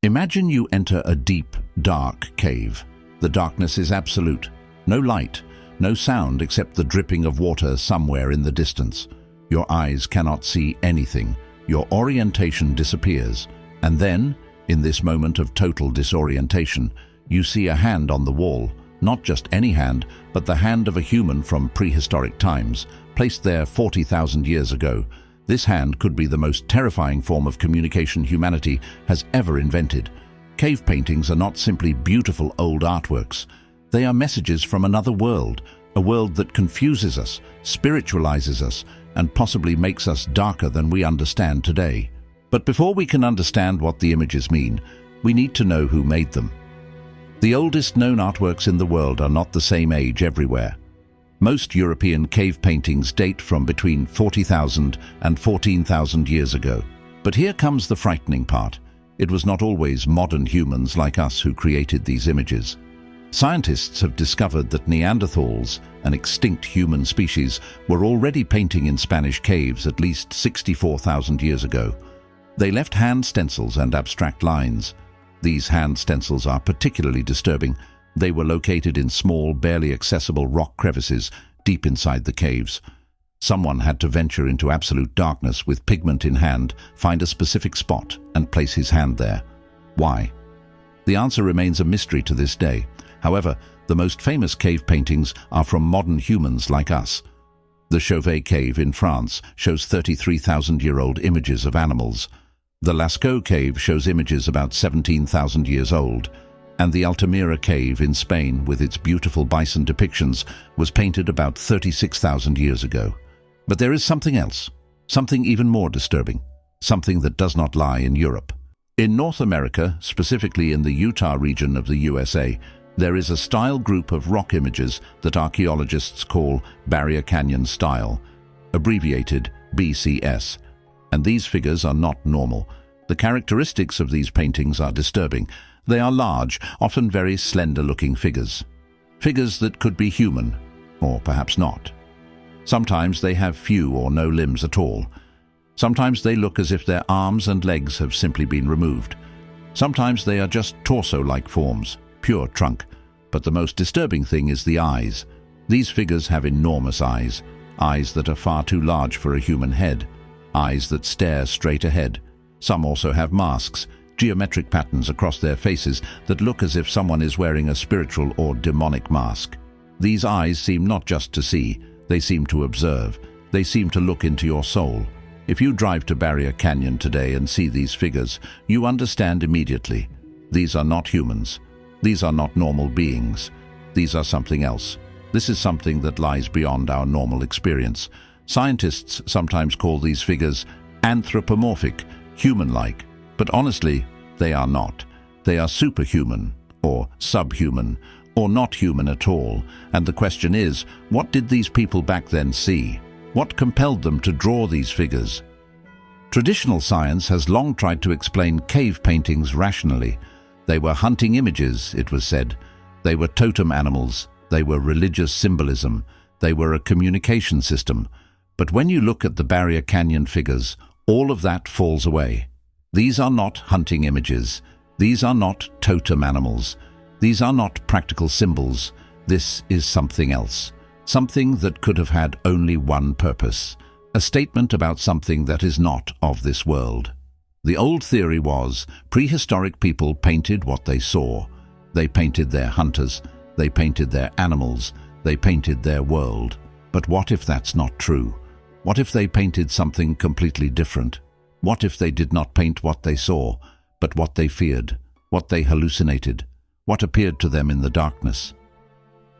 Imagine you enter a deep, dark cave. The darkness is absolute. No light, no sound except the dripping of water somewhere in the distance. Your eyes cannot see anything. Your orientation disappears. And then, in this moment of total disorientation, you see a hand on the wall. Not just any hand, but the hand of a human from prehistoric times, placed there 40,000 years ago. This hand could be the most terrifying form of communication humanity has ever invented. Cave paintings are not simply beautiful old artworks. They are messages from another world, a world that confuses us, spiritualizes us, and possibly makes us darker than we understand today. But before we can understand what the images mean, we need to know who made them. The oldest known artworks in the world are not the same age everywhere. Most European cave paintings date from between 40,000 and 14,000 years ago. But here comes the frightening part. It was not always modern humans like us who created these images. Scientists have discovered that Neanderthals, an extinct human species, were already painting in Spanish caves at least 64,000 years ago. They left hand stencils and abstract lines. These hand stencils are particularly disturbing. They were located in small, barely accessible rock crevices deep inside the caves. Someone had to venture into absolute darkness with pigment in hand, find a specific spot, and place his hand there. Why? The answer remains a mystery to this day. However, the most famous cave paintings are from modern humans like us. The Chauvet Cave in France shows 33,000-year-old images of animals. The Lascaux Cave shows images about 17,000 years old. And the Altamira Cave in Spain, with its beautiful bison depictions, was painted about 36,000 years ago. But there is something else, something even more disturbing, something that does not lie in Europe. In North America, specifically in the Utah region of the USA, there is a style group of rock images that archaeologists call Barrier Canyon style, abbreviated BCS. And these figures are not normal. The characteristics of these paintings are disturbing. They are large, often very slender-looking figures. Figures that could be human, or perhaps not. Sometimes they have few or no limbs at all. Sometimes they look as if their arms and legs have simply been removed. Sometimes they are just torso-like forms, pure trunk. But the most disturbing thing is the eyes. These figures have enormous eyes, eyes that are far too large for a human head, eyes that stare straight ahead. Some also have masks, geometric patterns across their faces that look as if someone is wearing a spiritual or demonic mask. These eyes seem not just to see, they seem to observe. They seem to look into your soul. If you drive to Barrier Canyon today and see these figures, you understand immediately. These are not humans. These are not normal beings. These are something else. This is something that lies beyond our normal experience. Scientists sometimes call these figures anthropomorphic, human-like. But honestly, they are not. They are superhuman, or subhuman, or not human at all. And the question is, what did these people back then see? What compelled them to draw these figures? Traditional science has long tried to explain cave paintings rationally. They were hunting images, it was said. They were totem animals. They were religious symbolism. They were a communication system. But when you look at the Barrier Canyon figures, all of that falls away. These are not hunting images. These are not totem animals. These are not practical symbols. This is something else. Something that could have had only one purpose. A statement about something that is not of this world. The old theory was, prehistoric people painted what they saw. They painted their hunters. They painted their animals. They painted their world. But what if that's not true? What if they painted something completely different? What if they did not paint what they saw, but what they feared, what they hallucinated, what appeared to them in the darkness?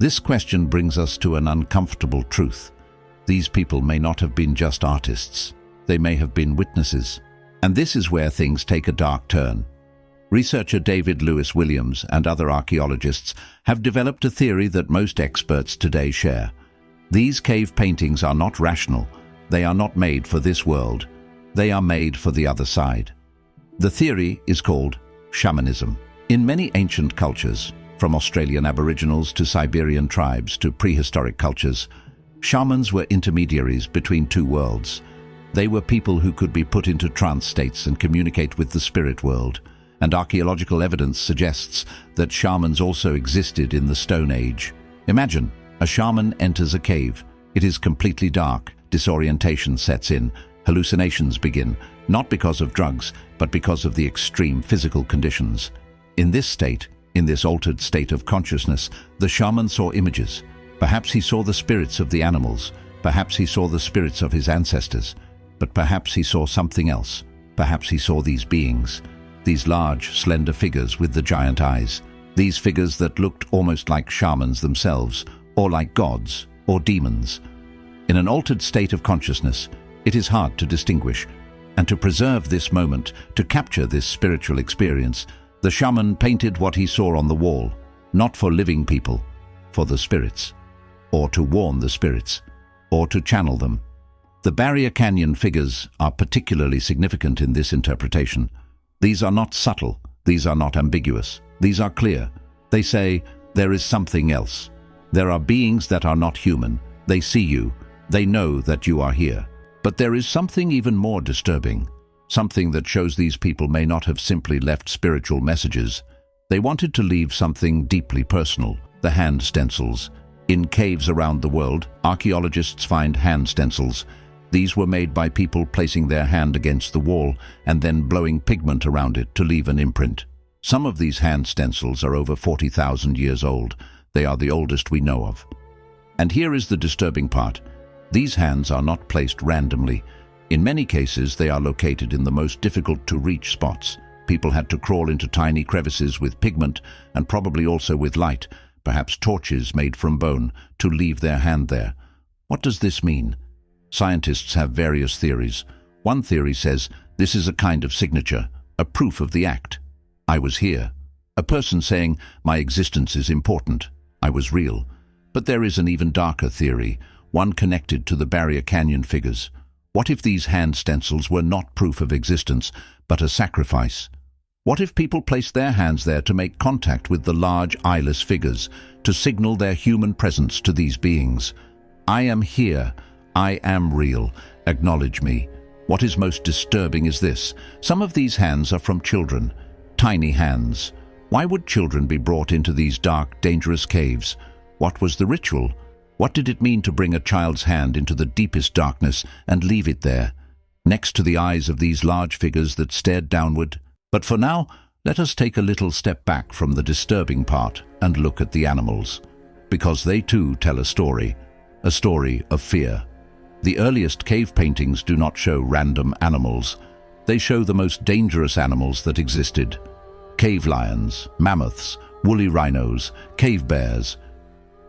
This question brings us to an uncomfortable truth. These people may not have been just artists. They may have been witnesses. And this is where things take a dark turn. Researcher David Lewis Williams and other archaeologists have developed a theory that most experts today share. These cave paintings are not rational. They are not made for this world. They are made for the other side. The theory is called shamanism. In many ancient cultures, from Australian Aboriginals to Siberian tribes to prehistoric cultures, shamans were intermediaries between two worlds. They were people who could be put into trance states and communicate with the spirit world. and archaeological evidence suggests that shamans also existed in the Stone Age. Imagine, a shaman enters a cave. It is completely dark, disorientation sets in, hallucinations begin, not because of drugs, but because of the extreme physical conditions. In this state, in this altered state of consciousness, the shaman saw images. Perhaps he saw the spirits of the animals, perhaps he saw the spirits of his ancestors, but perhaps he saw something else. Perhaps he saw these beings, these large, slender figures with the giant eyes, these figures that looked almost like shamans themselves, or like gods, or demons. In an altered state of consciousness, it is hard to distinguish, and to preserve this moment, to capture this spiritual experience, the shaman painted what he saw on the wall, not for living people, for the spirits, or to warn the spirits, or to channel them. The Barrier Canyon figures are particularly significant in this interpretation. These are not subtle, these are not ambiguous, these are clear. They say, there is something else. There are beings that are not human. They see you, they know that you are here. But there is something even more disturbing, something that shows these people may not have simply left spiritual messages. They wanted to leave something deeply personal, the hand stencils. In caves around the world, archaeologists find hand stencils. These were made by people placing their hand against the wall and then blowing pigment around it to leave an imprint. Some of these hand stencils are over 40,000 years old. They are the oldest we know of. And here is the disturbing part. These hands are not placed randomly. In many cases, they are located in the most difficult-to-reach spots. People had to crawl into tiny crevices with pigment and probably also with light, perhaps torches made from bone, to leave their hand there. What does this mean? Scientists have various theories. One theory says this is a kind of signature, a proof of the act. I was here. A person saying, my existence is important. I was real. But there is an even darker theory, one connected to the Barrier Canyon figures. What if these hand stencils were not proof of existence, but a sacrifice? What if people placed their hands there to make contact with the large eyeless figures, to signal their human presence to these beings? I am here. I am real. Acknowledge me. What is most disturbing is this. Some of these hands are from children. Tiny hands. Why would children be brought into these dark, dangerous caves? What was the ritual? What did it mean to bring a child's hand into the deepest darkness and leave it there, next to the eyes of these large figures that stared downward? But for now, let us take a little step back from the disturbing part and look at the animals, because they too tell a story of fear. The earliest cave paintings do not show random animals. They show the most dangerous animals that existed. Cave lions, mammoths, woolly rhinos, cave bears.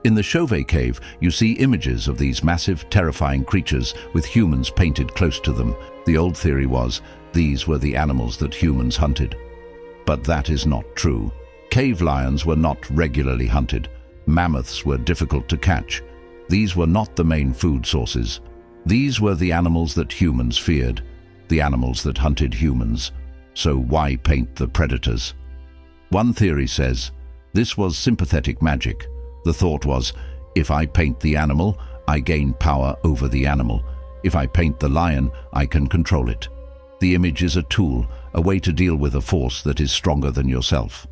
In the Chauvet cave, you see images of these massive, terrifying creatures with humans painted close to them. The old theory was these were the animals that humans hunted. But that is not true. Cave lions were not regularly hunted. Mammoths were difficult to catch. These were not the main food sources. These were the animals that humans feared, the animals that hunted humans. So why paint the predators? One theory says this was sympathetic magic. The thought was, if I paint the animal, I gain power over the animal. If I paint the lion, I can control it. The image is a tool, a way to deal with a force that is stronger than yourself.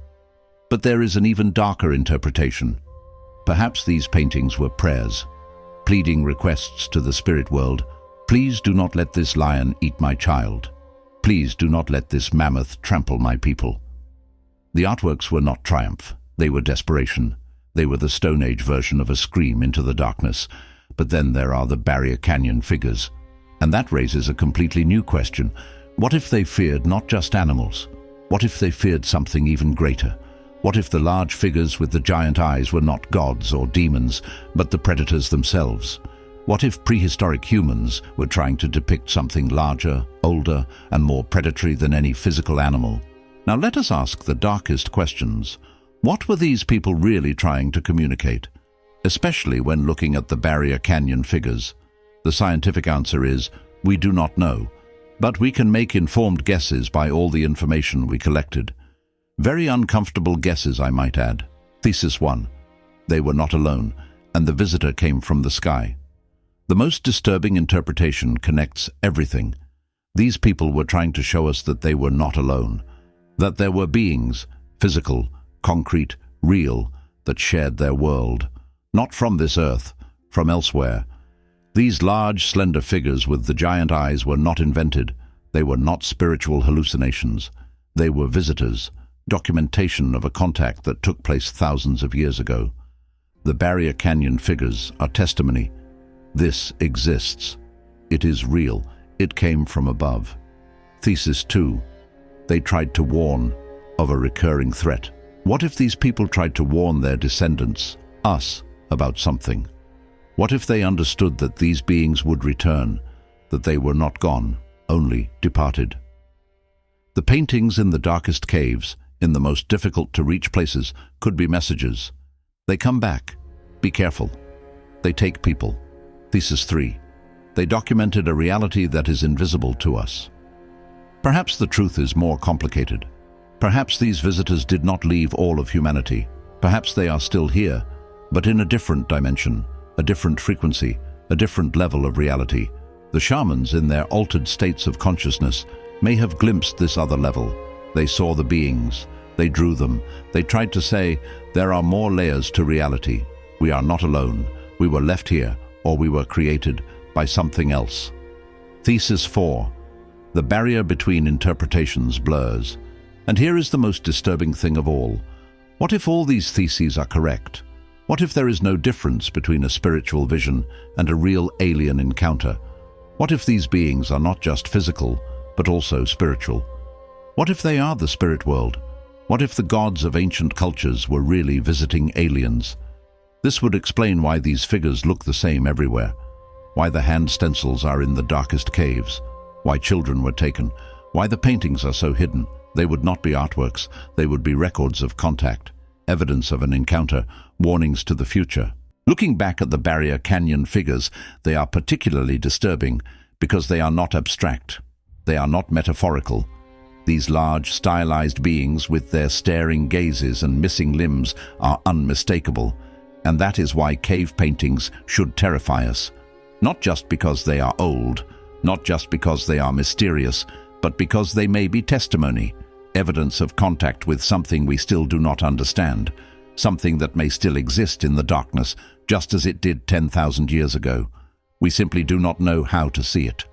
But there is an even darker interpretation. Perhaps these paintings were prayers, pleading requests to the spirit world. Please do not let this lion eat my child. Please do not let this mammoth trample my people. The artworks were not triumph. They were desperation. They were the Stone Age version of a scream into the darkness. But then there are the Barrier Canyon figures. And that raises a completely new question. What if they feared not just animals? What if they feared something even greater? What if the large figures with the giant eyes were not gods or demons, but the predators themselves? What if prehistoric humans were trying to depict something larger, older, and more predatory than any physical animal? Now let us ask the darkest questions. What were these people really trying to communicate? Especially when looking at the Barrier Canyon figures. The scientific answer is, we do not know, but we can make informed guesses by all the information we collected. Very uncomfortable guesses, I might add. Thesis 1. They were not alone, and the visitor came from the sky. The most disturbing interpretation connects everything. These people were trying to show us that they were not alone. That there were beings, physical, concrete, real, that shared their world, not from this earth, from elsewhere. These large, slender figures with the giant eyes were not invented. They were not spiritual hallucinations. They were visitors, documentation of a contact that took place thousands of years ago. The Barrier Canyon figures are testimony. This exists. It is real. It came from above. Thesis 2. They tried to warn of a recurring threat. What if these people tried to warn their descendants, us, about something? What if they understood that these beings would return, that they were not gone, only departed? The paintings in the darkest caves, in the most difficult-to-reach places, could be messages. They come back. Be careful. They take people. Thesis 3. They documented a reality that is invisible to us. Perhaps the truth is more complicated. Perhaps these visitors did not leave all of humanity. Perhaps they are still here, but in a different dimension, a different frequency, a different level of reality. The shamans, in their altered states of consciousness, may have glimpsed this other level. They saw the beings. They drew them. They tried to say, there are more layers to reality. We are not alone. We were left here, or we were created by something else. Thesis 4. The barrier between interpretations blurs. And here is the most disturbing thing of all. What if all these theses are correct? What if there is no difference between a spiritual vision and a real alien encounter? What if these beings are not just physical, but also spiritual? What if they are the spirit world? What if the gods of ancient cultures were really visiting aliens? This would explain why these figures look the same everywhere, why the hand stencils are in the darkest caves, why children were taken, why the paintings are so hidden. They would not be artworks, they would be records of contact, evidence of an encounter, warnings to the future. Looking back at the Barrier Canyon figures, they are particularly disturbing because they are not abstract. They are not metaphorical. These large, stylized beings with their staring gazes and missing limbs are unmistakable, and that is why cave paintings should terrify us. Not just because they are old, not just because they are mysterious, but because they may be testimony, evidence of contact with something we still do not understand, something that may still exist in the darkness, just as it did 10,000 years ago. We simply do not know how to see it.